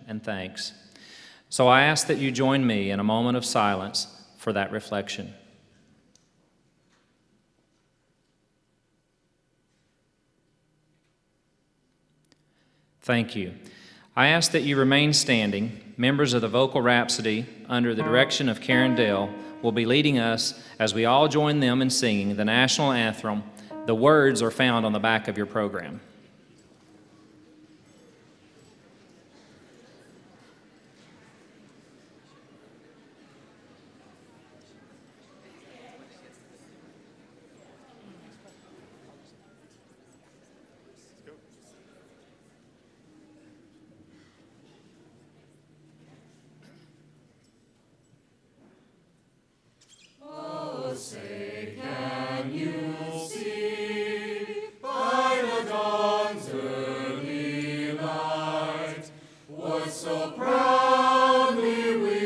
And thanks. So I ask that you join me in a moment of silence for that reflection. Thank you. I ask that you remain standing. Members of the vocal Rhapsody, under the direction of Karen Dale, will be leading us as we all join them in singing the national anthem. The words are found on the back of your program. Say, can you see by the dawn's early light what so proudly we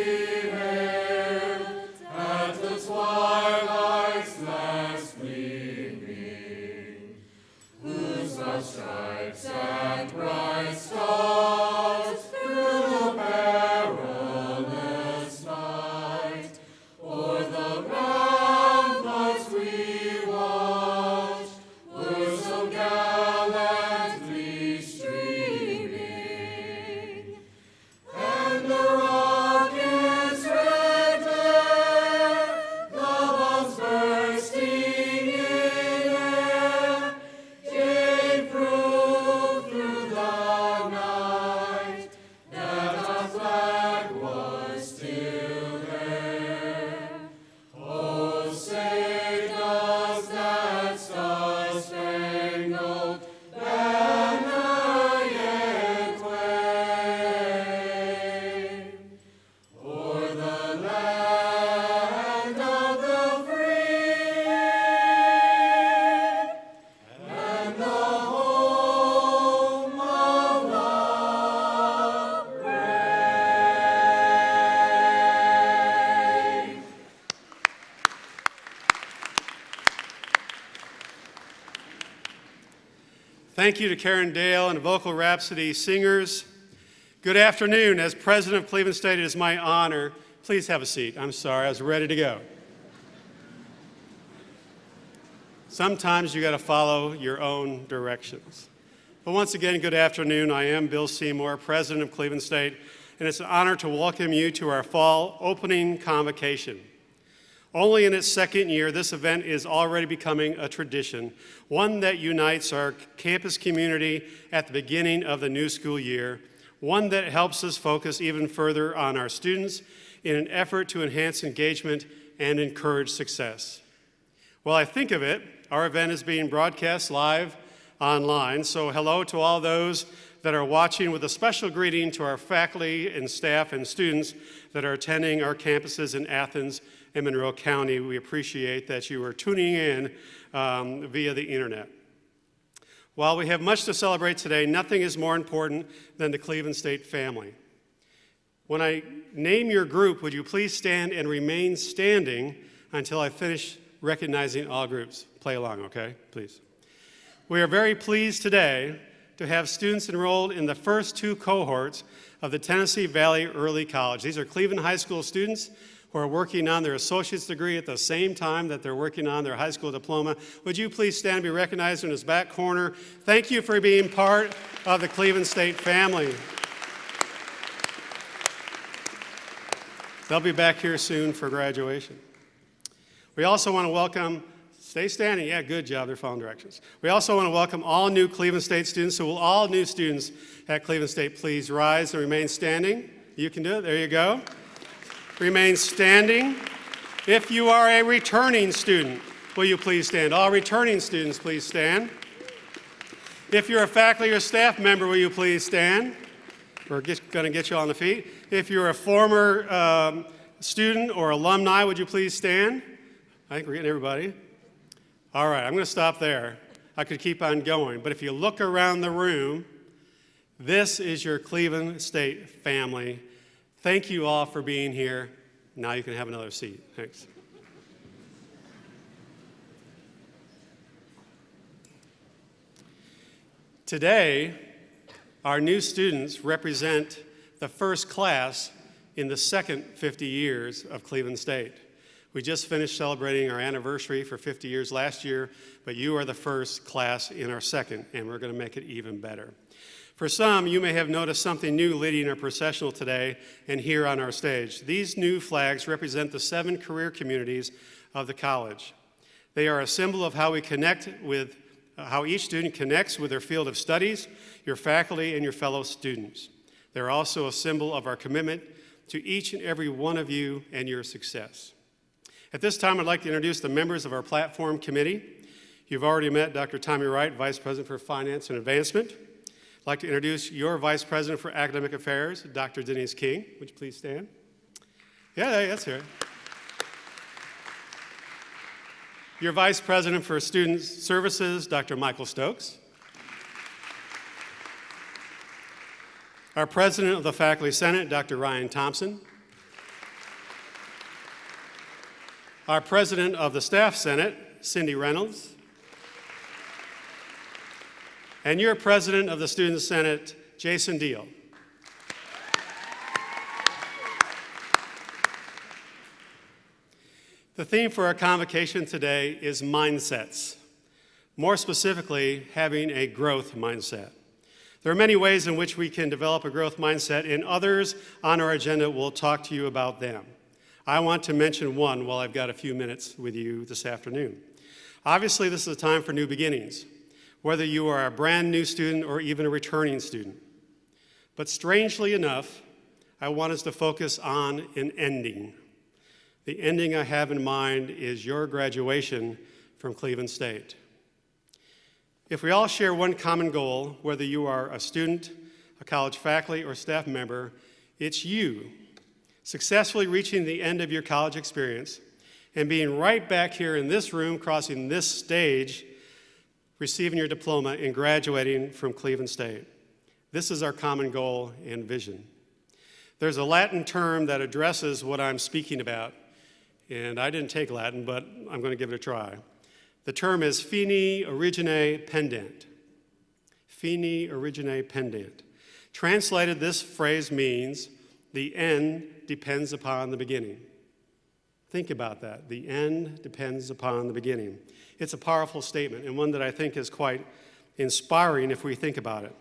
hailed at the twilight's last gleaming, whose broad stripes and bright stars through the perilous night o'er the ramparts we watched were so gallantly streaming, and the rocket's red glare, the bombs bursting in air, gave proof through the night that our flag was still there. Oh, say does that star-spangled banner yet wave o'er the land of the free and the home of the brave? Thank you to Karen Dale and Vocal Rhapsody singers. Good afternoon. As president of Cleveland State, it is my honor. Please have a seat. I'm sorry, I was ready to go. Sometimes you got to follow your own directions. But once again, good afternoon. I am Bill Seymour, president of Cleveland State, and it's an honor to welcome you to our fall opening convocation. Only in its second year, this event is already becoming a tradition, one that unites our campus community at the beginning of the new school year, one that helps us focus even further on our students in an effort to enhance engagement and encourage success. While I think of it, our event is being broadcast live online, so hello to all those that are watching, with a special greeting to our faculty and staff and students that are attending our campuses in Athens and Monroe County. We appreciate that you are tuning in via the internet. While we have much to celebrate today, nothing is more important than the Cleveland State family. When I name your group, would you please stand and remain standing until I finish recognizing all groups? Play along, okay? Please. We are very pleased today to have students enrolled in the first two cohorts of the Tennessee Valley Early College. These are Cleveland High School students who are working on their associate's degree at the same time that they're working on their high school diploma. Would you please stand and be recognized in this back corner? Thank you for being part of the Cleveland State family. They'll be back here soon for graduation. We also want to welcome, stay standing, yeah, good job, they're following directions. We also want to welcome all new Cleveland State students, so will all new students at Cleveland State please rise and remain standing? You can do it, there you go. Remain standing. If you are a returning student, will you please stand? All returning students, please stand. If you're a faculty or staff member, will you please stand? We're going to get you on the feet. If you're a former student or alumni, would you please stand? I think we're getting everybody. All right, I'm going to stop there. I could keep on going, but if you look around the room, this is your Cleveland State family. Thank you all for being here. Now you can have another seat. Thanks. Today, our new students represent the first class in the second 50 years of Cleveland State. We just finished celebrating our anniversary for 50 years last year, but you are the first class in our second, and we're going to make it even better. For some, you may have noticed something new leading our processional today and here on our stage. These new flags represent the 7 career communities of the college. They are a symbol of how we connect with, how each student connects with their field of studies, your faculty, and your fellow students. They're also a symbol of our commitment to each and every one of you and your success. At this time, I'd like to introduce the members of our platform committee. You've already met Dr. Tommy Wright, Vice President for Finance and Advancement. I'd like to introduce your Vice President for Academic Affairs, Dr. Denise King. Would you please stand? Yeah, that's here. Your Vice President for Student Services, Dr. Michael Stokes. Our President of the Faculty Senate, Dr. Ryan Thompson. Our President of the Staff Senate, Cindy Reynolds. And your President of the Student Senate, Jason Deal. The theme for our convocation today is mindsets. More specifically, having a growth mindset. There are many ways in which we can develop a growth mindset, and others on our agenda will talk to you about them. I want to mention one while I've got a few minutes with you this afternoon. Obviously, this is a time for new beginnings, whether you are a brand new student or even a returning student. But strangely enough, I want us to focus on an ending. The ending I have in mind is your graduation from Cleveland State. If we all share one common goal, whether you are a student, a college faculty, or staff member, it's you successfully reaching the end of your college experience and being right back here in this room, crossing this stage, receiving your diploma and graduating from Cleveland State. This is our common goal and vision. There's a Latin term that addresses what I'm speaking about, and I didn't take Latin, but I'm going to give it a try. The term is fini origine pendent. Fini origine pendent. Translated, this phrase means the end depends upon the beginning. Think about that. The end depends upon the beginning. It's a powerful statement, and one that I think is quite inspiring if we think about it.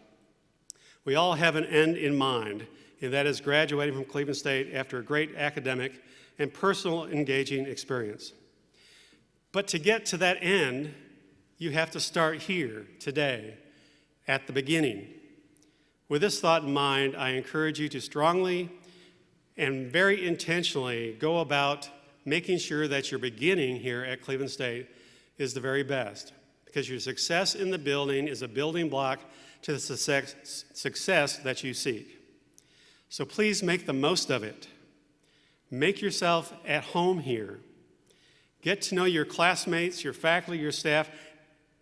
We all have an end in mind, and that is graduating from Cleveland State after a great academic and personal engaging experience. But to get to that end, you have to start here, today, at the beginning. With this thought in mind, I encourage you to strongly and very intentionally go about making sure that your beginning here at Cleveland State is the very best, because your success in the building is a building block to the success that you seek. So please make the most of it. Make yourself at home here. Get to know your classmates, your faculty, your staff,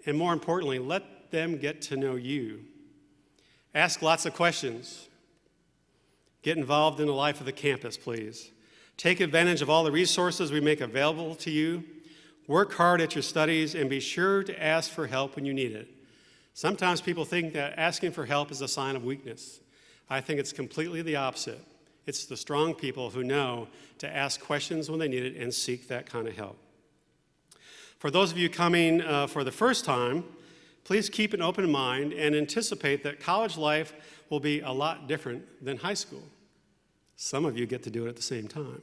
and more importantly, let them get to know you. Ask lots of questions. Get involved in the life of the campus, please. Take advantage of all the resources we make available to you. Work hard at your studies and be sure to ask for help when you need it. Sometimes people think that asking for help is a sign of weakness. I think it's completely the opposite. It's the strong people who know to ask questions when they need it and seek that kind of help. For those of you coming for the first time, please keep an open mind and anticipate that college life will be a lot different than high school. Some of you get to do it at the same time.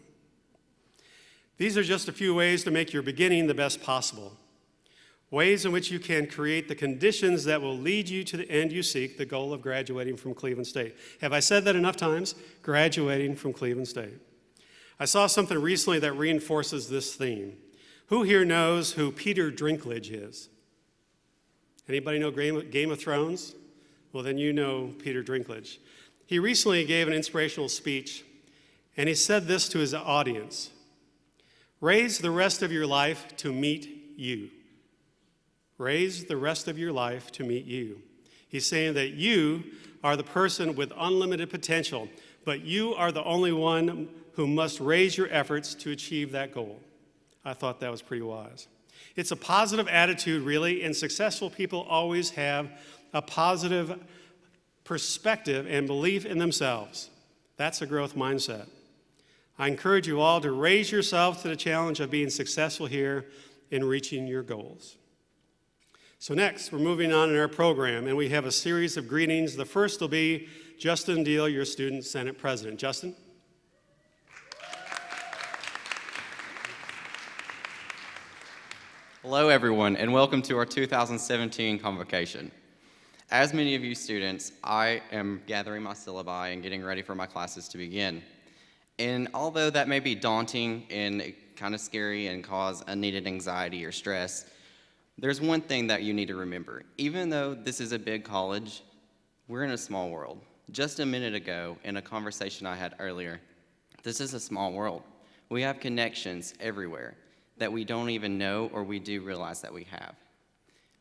These are just a few ways to make your beginning the best possible. Ways in which you can create the conditions that will lead you to the end you seek, the goal of graduating from Cleveland State. Have I said that enough times? Graduating from Cleveland State. I saw something recently that reinforces this theme. Who here knows who Peter Dinklage is? Anybody know Game of Thrones? Well, then you know Peter Dinklage. He recently gave an inspirational speech, and he said this to his audience: raise the rest of your life to meet you. Raise the rest of your life to meet you. He's saying that you are the person with unlimited potential, but you are the only one who must raise your efforts to achieve that goal. I thought that was pretty wise. It's a positive attitude, really, and successful people always have a positive perspective and belief in themselves. That's a growth mindset. I encourage you all to raise yourselves to the challenge of being successful here in reaching your goals. So next, we're moving on in our program, and we have a series of greetings. The first will be Justin Deal, your Student Senate President. Justin? Hello, everyone, and welcome to our 2017 Convocation. As many of you students, I am gathering my syllabi and getting ready for my classes to begin. And although that may be daunting and kind of scary and cause unneeded anxiety or stress, there's one thing that you need to remember. Even though this is a big college, we're in a small world. Just a minute ago, in a conversation I had earlier, this is a small world. We have connections everywhere that we don't even know or we do realize that we have.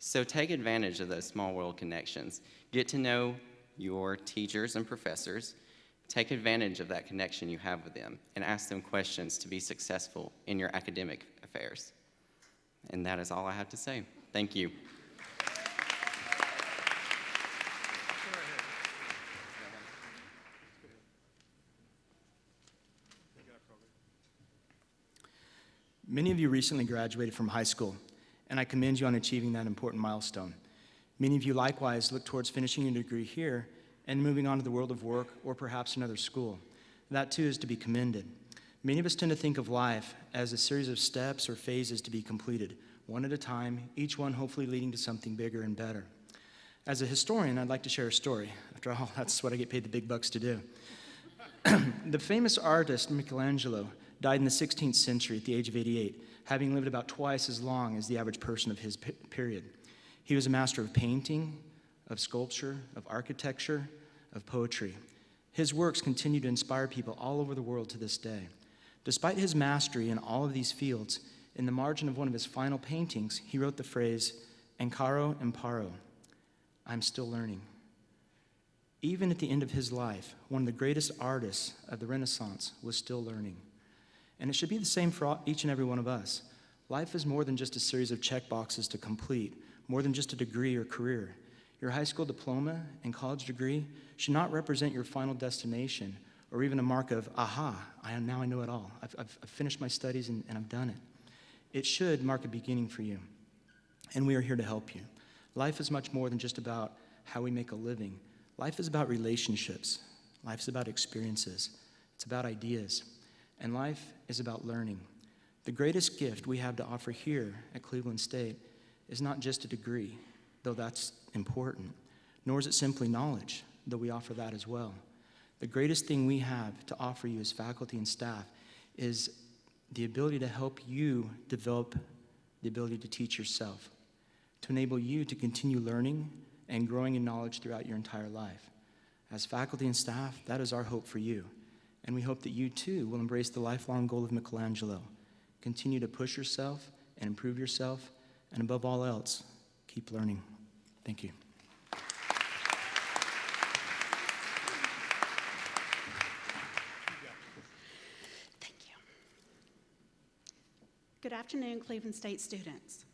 So take advantage of those small world connections. Get to know your teachers and professors. Take advantage of that connection you have with them and ask them questions to be successful in your academic affairs. And that is all I have to say. Thank you. Many of you recently graduated from high school, and I commend you on achieving that important milestone. Many of you likewise look towards finishing your degree here and moving on to the world of work or perhaps another school. That too is to be commended. Many of us tend to think of life as a series of steps or phases to be completed, one at a time, each one hopefully leading to something bigger and better. As a historian, I'd like to share a story. After all, that's what I get paid the big bucks to do. The famous artist Michelangelo died in the 16th century at the age of 88, having lived about twice as long as the average person of his period. He was a master of painting, of sculpture, of architecture, of poetry. His works continue to inspire people all over the world to this day. Despite his mastery in all of these fields, in the margin of one of his final paintings, he wrote the phrase, "Encaro imparo," I'm still learning. Even at the end of his life, one of the greatest artists of the Renaissance was still learning. And it should be the same for each and every one of us. Life is more than just a series of check boxes to complete, more than just a degree or career. Your high school diploma and college degree should not represent your final destination or even a mark of, aha, now I know it all. I've finished my studies and I've done it. It should mark a beginning for you. And we are here to help you. Life is much more than just about how we make a living. Life is about relationships. Life is about experiences. It's about ideas. And life is about learning. The greatest gift we have to offer here at Cleveland State is not just a degree, though that's important, nor is it simply knowledge, though we offer that as well. The greatest thing we have to offer you as faculty and staff is the ability to help you develop the ability to teach yourself, to enable you to continue learning and growing in knowledge throughout your entire life. As faculty and staff, that is our hope for you. And we hope that you too will embrace the lifelong goal of Michelangelo. Continue to push yourself and improve yourself, and above all else, keep learning. Thank you. Thank you. Good afternoon, Cleveland State students.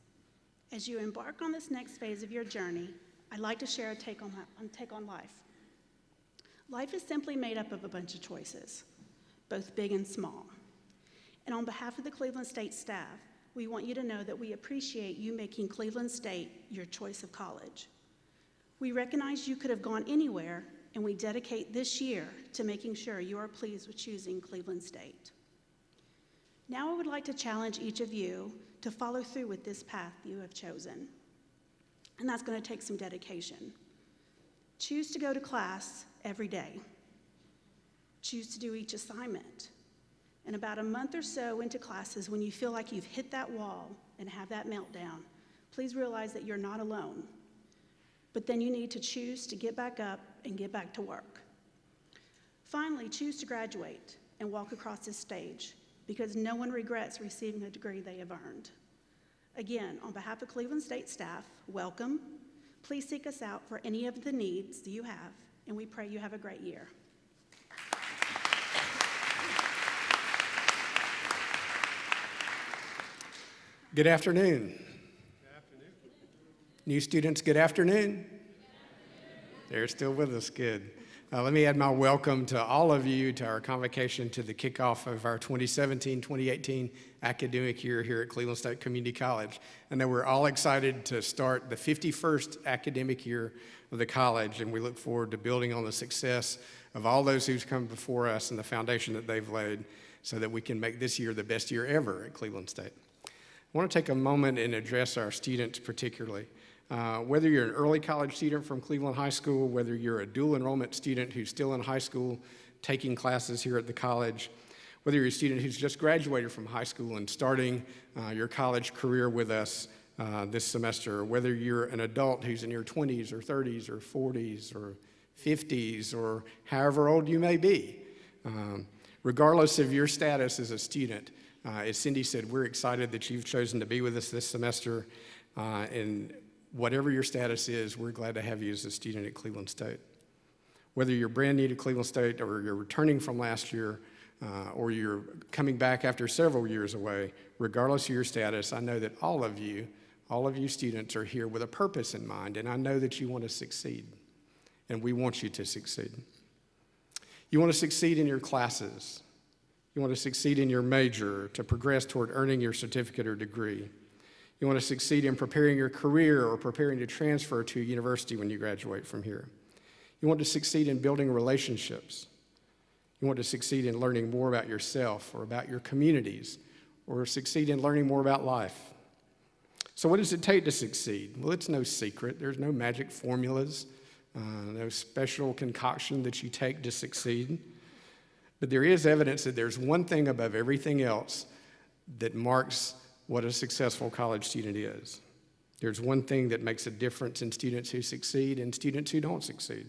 As you embark on this next phase of your journey, I'd like to share a take on life. Life is simply made up of a bunch of choices, both big and small. And on behalf of the Cleveland State staff, we want you to know that we appreciate you making Cleveland State your choice of college. We recognize you could have gone anywhere, and we dedicate this year to making sure you are pleased with choosing Cleveland State. Now I would like to challenge each of you to follow through with this path you have chosen. And that's going to take some dedication. Choose to go to class every day. Choose to do each assignment. And about a month or so into classes, when you feel like you've hit that wall and have that meltdown, please realize that you're not alone. But then you need to choose to get back up and get back to work. Finally, choose to graduate and walk across this stage, because no one regrets receiving a degree they have earned. Again, on behalf of Cleveland State staff, welcome. Please seek us out for any of the needs that you have, and we pray you have a great year. Good afternoon. Good afternoon. New students, good afternoon. They're still with us, good. Let me add my welcome to all of you to our convocation to the kickoff of our 2017-2018 academic year here at Cleveland State Community College. I know we're all excited to start the 51st academic year of the college, and we look forward to building on the success of all those who've come before us and the foundation that they've laid so that we can make this year the best year ever at Cleveland State. I want to take a moment and address our students particularly. Whether you're an early college student from Cleveland High School, whether you're a dual enrollment student who's still in high school taking classes here at the college, whether you're a student who's just graduated from high school and starting your college career with us this semester, or whether you're an adult who's in your 20s or 30s or 40s or 50s or however old you may be, regardless of your status as a student, as Cindy said, we're excited that you've chosen to be with us this semester, and whatever your status is, we're glad to have you as a student at Cleveland State. Whether you're brand new to Cleveland State or you're returning from last year or you're coming back after several years away, regardless of your status, I know that all of you students are here with a purpose in mind, and I know that you want to succeed, and we want you to succeed. You want to succeed in your classes. You want to succeed in your major to progress toward earning your certificate or degree. You want to succeed in preparing your career or preparing to transfer to a university when you graduate from here. You want to succeed in building relationships. You want to succeed in learning more about yourself or about your communities, or succeed in learning more about life. So what does it take to succeed? Well, it's no secret. There's no magic formulas, no special concoction that you take to succeed. But there is evidence that there's one thing above everything else that marks what a successful college student is. There's one thing that makes a difference in students who succeed and students who don't succeed.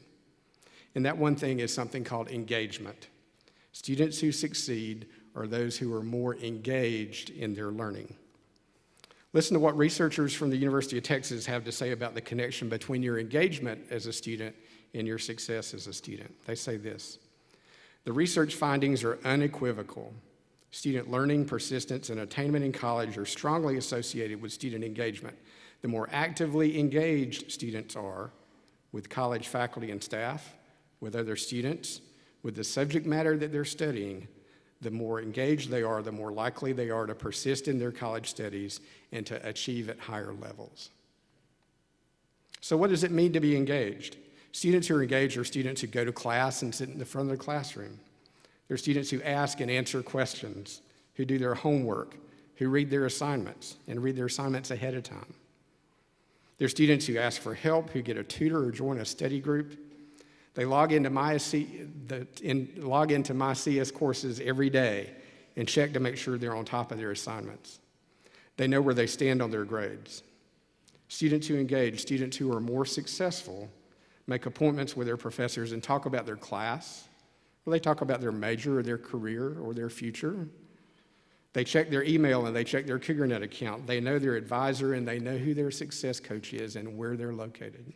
And that one thing is something called engagement. Students who succeed are those who are more engaged in their learning. Listen to what researchers from the University of Texas have to say about the connection between your engagement as a student and your success as a student. They say this: the research findings are unequivocal. Student learning, persistence, and attainment in college are strongly associated with student engagement. The more actively engaged students are with college faculty and staff, with other students, with the subject matter that they're studying, the more engaged they are, the more likely they are to persist in their college studies and to achieve at higher levels. So what does it mean to be engaged? Students who are engaged are students who go to class and sit in the front of the classroom. They're students who ask and answer questions, who do their homework, who read their assignments and read their assignments ahead of time. They're students who ask for help, who get a tutor or join a study group. They log into my CS courses every day and check to make sure they're on top of their assignments. They know where they stand on their grades. Students who engage, students who are more successful, make appointments with their professors and talk about their class, or they talk about their major or their career or their future. They check their email and they check their CougarNet account. They know their advisor and they know who their success coach is and where they're located.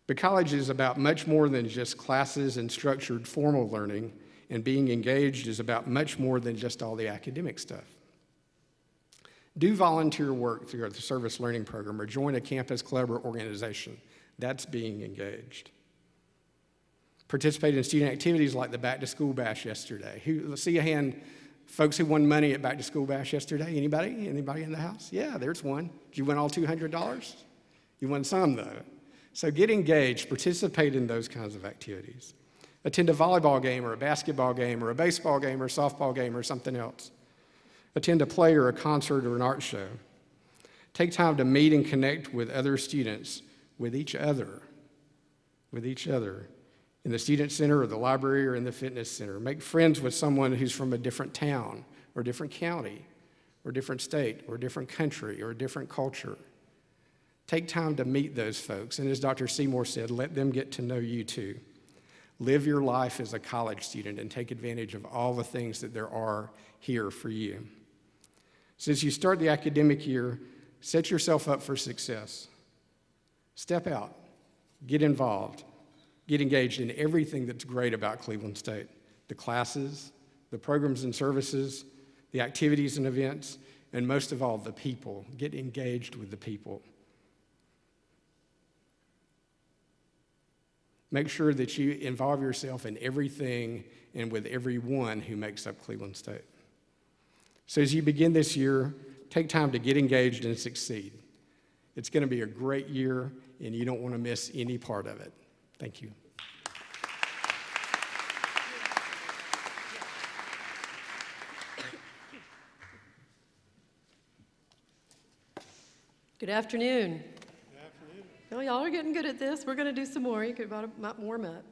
But college is about much more than just classes and structured formal learning, and being engaged is about much more than just all the academic stuff. Do volunteer work through the service learning program or join a campus club or organization. That's being engaged. Participate in student activities like the Back to School Bash yesterday. Let's see a hand, folks who won money at Back to School Bash yesterday. Anybody? Anybody in the house? Yeah, there's one. Did you win all $200? You won some, though. So get engaged, participate in those kinds of activities. Attend a volleyball game or a basketball game or a baseball game or a softball game or something else. Attend a play or a concert or an art show. Take time to meet and connect with other students, with each other, in the student center or the library or in the fitness center. Make friends with someone who's from a different town or different county or different state or different country or a different culture. Take time to meet those folks. And as Dr. Seymour said, let them get to know you too. Live your life as a college student and take advantage of all the things that there are here for you. So as you start the academic year, set yourself up for success. Step out, get involved, get engaged in everything that's great about Cleveland State. The classes, the programs and services, the activities and events, and most of all, the people. Get engaged with the people. Make sure that you involve yourself in everything and with everyone who makes up Cleveland State. So as you begin this year, take time to get engaged and succeed. It's going to be a great year, and you don't want to miss any part of it. Thank you. Good afternoon. Well, y'all are getting good at this. We're going to do some more. You could about warm up.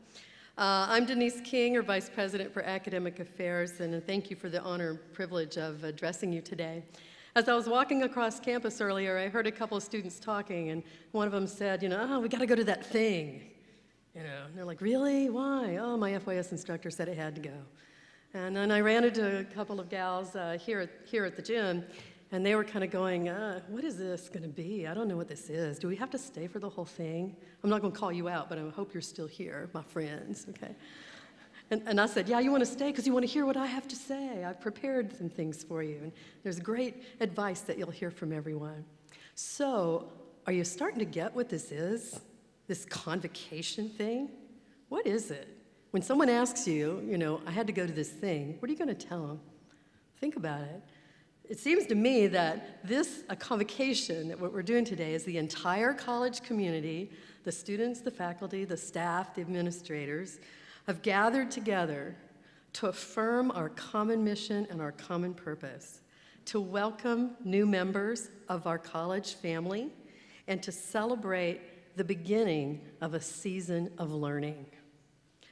I'm Denise King, or Vice President for Academic Affairs, and thank you for the honor and privilege of addressing you today. As I was walking across campus earlier, I heard a couple of students talking, and one of them said, oh, we got to go to that thing. And they're like, really? Why? Oh, my FYS instructor said it had to go. And then I ran into a couple of gals here at the gym, and they were kind of going, what is this going to be? I don't know what this is. Do we have to stay for the whole thing? I'm not going to call you out, but I hope you're still here, my friends, okay? And I said, yeah, you want to stay because you want to hear what I have to say. I've prepared some things for you, and there's great advice that you'll hear from everyone. So, are you starting to get what this is? This convocation thing? What is it? When someone asks you, I had to go to this thing, what are you going to tell them? Think about it. It seems to me that a convocation, that what we're doing today is the entire college community, the students, the faculty, the staff, the administrators, have gathered together to affirm our common mission and our common purpose, to welcome new members of our college family, and to celebrate the beginning of a season of learning.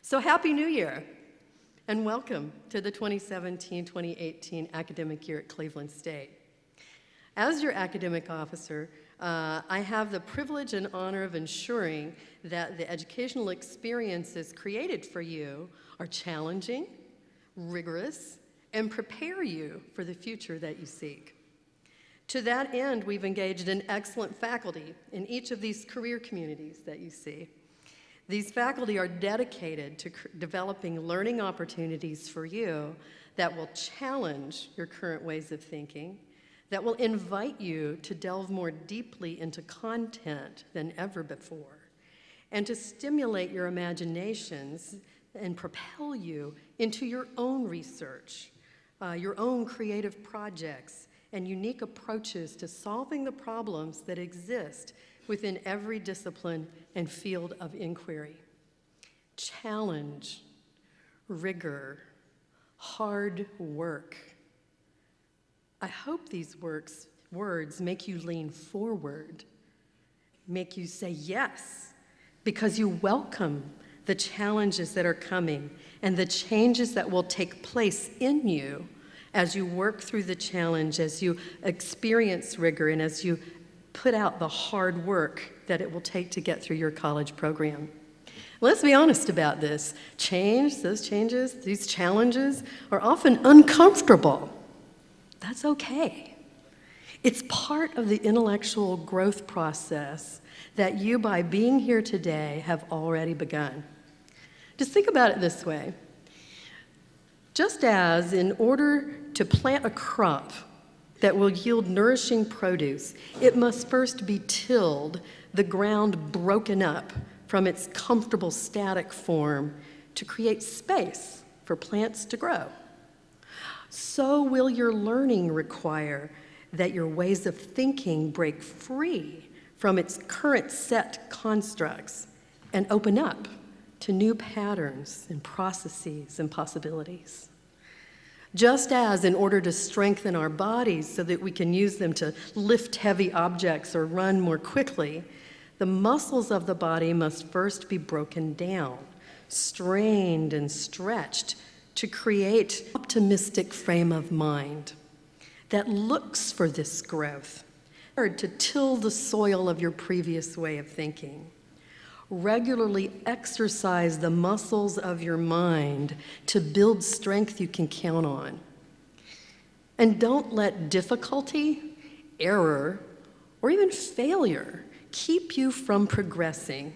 So Happy New Year! And welcome to the 2017-2018 academic year at Cleveland State. As your academic officer, I have the privilege and honor of ensuring that the educational experiences created for you are challenging, rigorous, and prepare you for the future that you seek. To that end, we've engaged an excellent faculty in each of these career communities that you see. These faculty are dedicated to developing learning opportunities for you that will challenge your current ways of thinking, that will invite you to delve more deeply into content than ever before, and to stimulate your imaginations and propel you into your own research, your own creative projects, and unique approaches to solving the problems that exist within every discipline and field of inquiry. Challenge, rigor, hard work. I hope these words make you lean forward, make you say yes, because you welcome the challenges that are coming and the changes that will take place in you as you work through the challenge, as you experience rigor, and as you put out the hard work that it will take to get through your college program. Let's be honest about this. Those changes, these challenges are often uncomfortable. That's okay. It's part of the intellectual growth process that you, by being here today, have already begun. Just think about it this way. Just as in order to plant a crop that will yield nourishing produce, it must first be tilled, the ground broken up from its comfortable static form to create space for plants to grow. So will your learning require that your ways of thinking break free from its current set constructs and open up to new patterns and processes and possibilities. Just as in order to strengthen our bodies so that we can use them to lift heavy objects or run more quickly, the muscles of the body must first be broken down, strained and stretched to create an optimistic frame of mind that looks for this growth, to till the soil of your previous way of thinking. Regularly exercise the muscles of your mind to build strength you can count on. And don't let difficulty, error, or even failure keep you from progressing.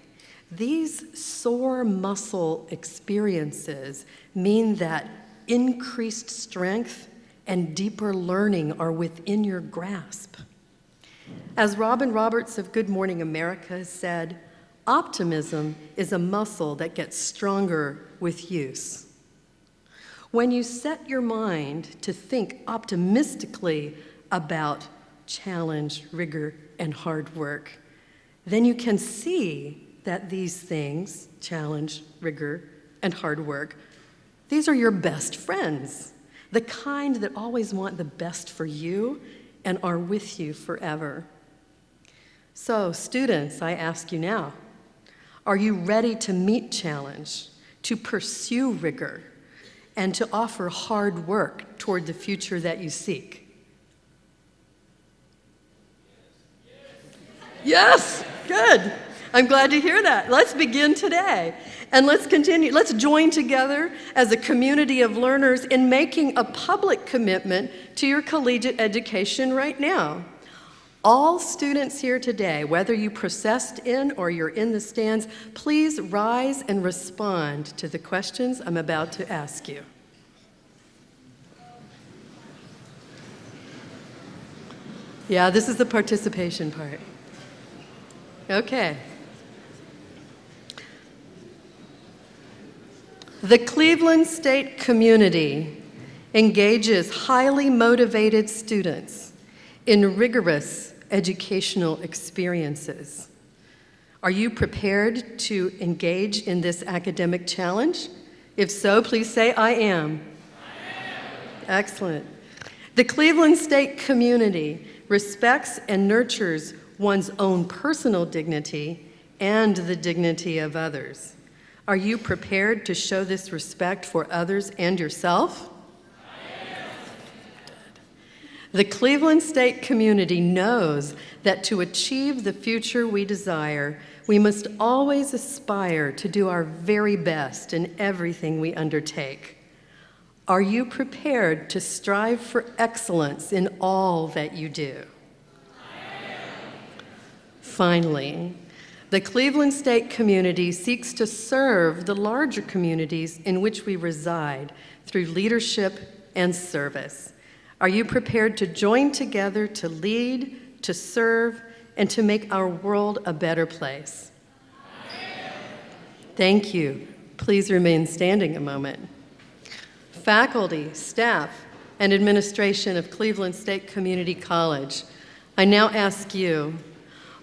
These sore muscle experiences mean that increased strength and deeper learning are within your grasp. As Robin Roberts of Good Morning America said, Optimism is a muscle that gets stronger with use. When you set your mind to think optimistically about challenge, rigor, and hard work, then you can see that these things, challenge, rigor, and hard work, these are your best friends, the kind that always want the best for you and are with you forever. So, students, I ask you now, are you ready to meet challenge, to pursue rigor, and to offer hard work toward the future that you seek? Yes, good. I'm glad to hear that. Let's begin today. And let's continue. Let's join together as a community of learners in making a public commitment to your collegiate education right now. All students here today, whether you processed in or you're in the stands, please rise and respond to the questions I'm about to ask you. Yeah, this is the participation part. Okay. The Cleveland State community engages highly motivated students in rigorous educational experiences. Are you prepared to engage in this academic challenge? If so, please say, I am. Excellent. The Cleveland State community respects and nurtures one's own personal dignity and the dignity of others. Are you prepared to show this respect for others and yourself? The Cleveland State community knows that to achieve the future we desire, we must always aspire to do our very best in everything we undertake. Are you prepared to strive for excellence in all that you do? Finally, the Cleveland State community seeks to serve the larger communities in which we reside through leadership and service. Are you prepared to join together to lead, to serve, and to make our world a better place? Thank you. Please remain standing a moment. Faculty, staff, and administration of Cleveland State Community College, I now ask you,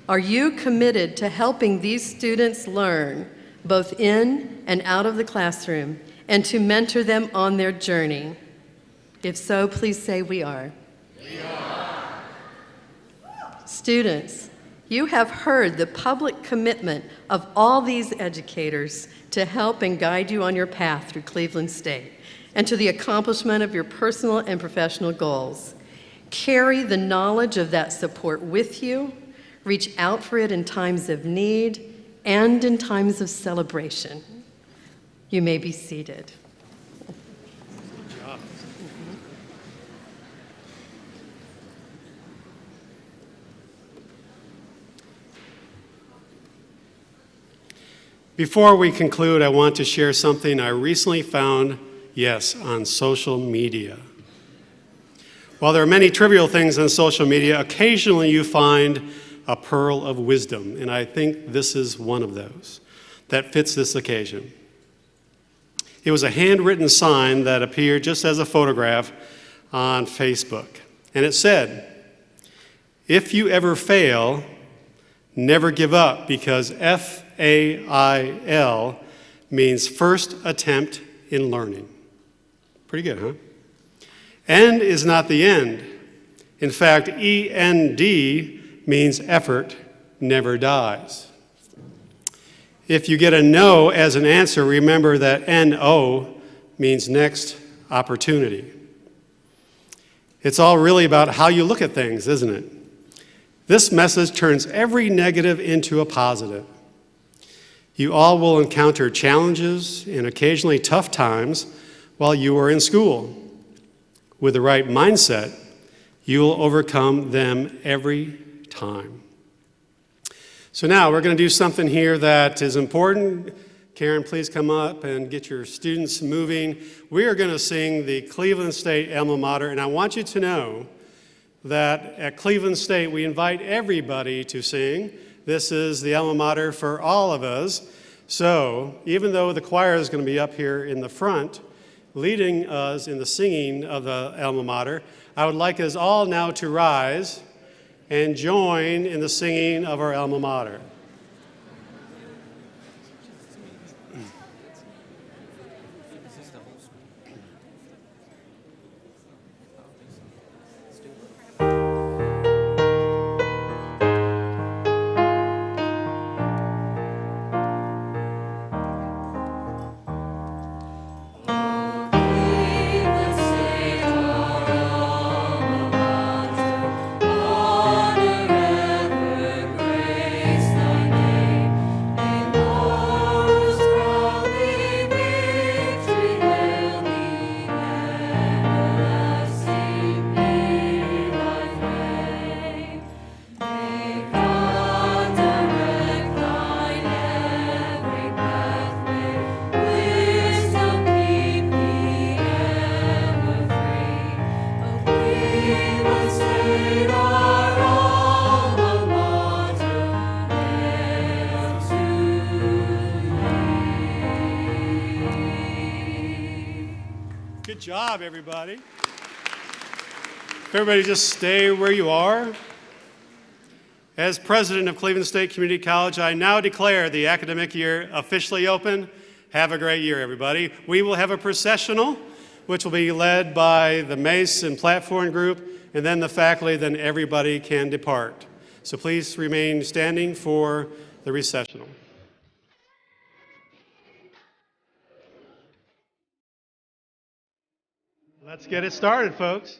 are you committed to helping these students learn both in and out of the classroom and to mentor them on their journey? If so, please say we are. We are. Students, you have heard the public commitment of all these educators to help and guide you on your path through Cleveland State and to the accomplishment of your personal and professional goals. Carry the knowledge of that support with you. Reach out for it in times of need and in times of celebration. You may be seated. Good job. Before we conclude, I want to share something I recently found, yes, on social media. While there are many trivial things on social media, occasionally you find a pearl of wisdom, and I think this is one of those that fits this occasion. It was a handwritten sign that appeared just as a photograph on Facebook, and it said, "If you ever fail, never give up, because FAIL means first attempt in learning." Pretty good, huh? End is not the end. In fact, END means effort never dies. If you get a no as an answer, remember that NO means next opportunity. It's all really about how you look at things, isn't it? This message turns every negative into a positive. You all will encounter challenges and occasionally tough times while you are in school. With the right mindset, you will overcome them every time. So now we're going to do something here that is important. Karen, please come up and get your students moving. We are going to sing the Cleveland State alma mater, and I want you to know that at Cleveland State we invite everybody to sing, This is the alma mater for all of us. So even though the choir is going to be up here in the front, leading us in the singing of the alma mater, I would like us all now to rise and join in the singing of our alma mater. Good job, everybody. Everybody just stay where you are. As president of Cleveland State Community College, I now declare the academic year officially open. Have a great year, everybody. We will have a processional, which will be led by the Mace and Platform group, and then the faculty, then everybody can depart. So please remain standing for the recessional. Let's get it started, folks.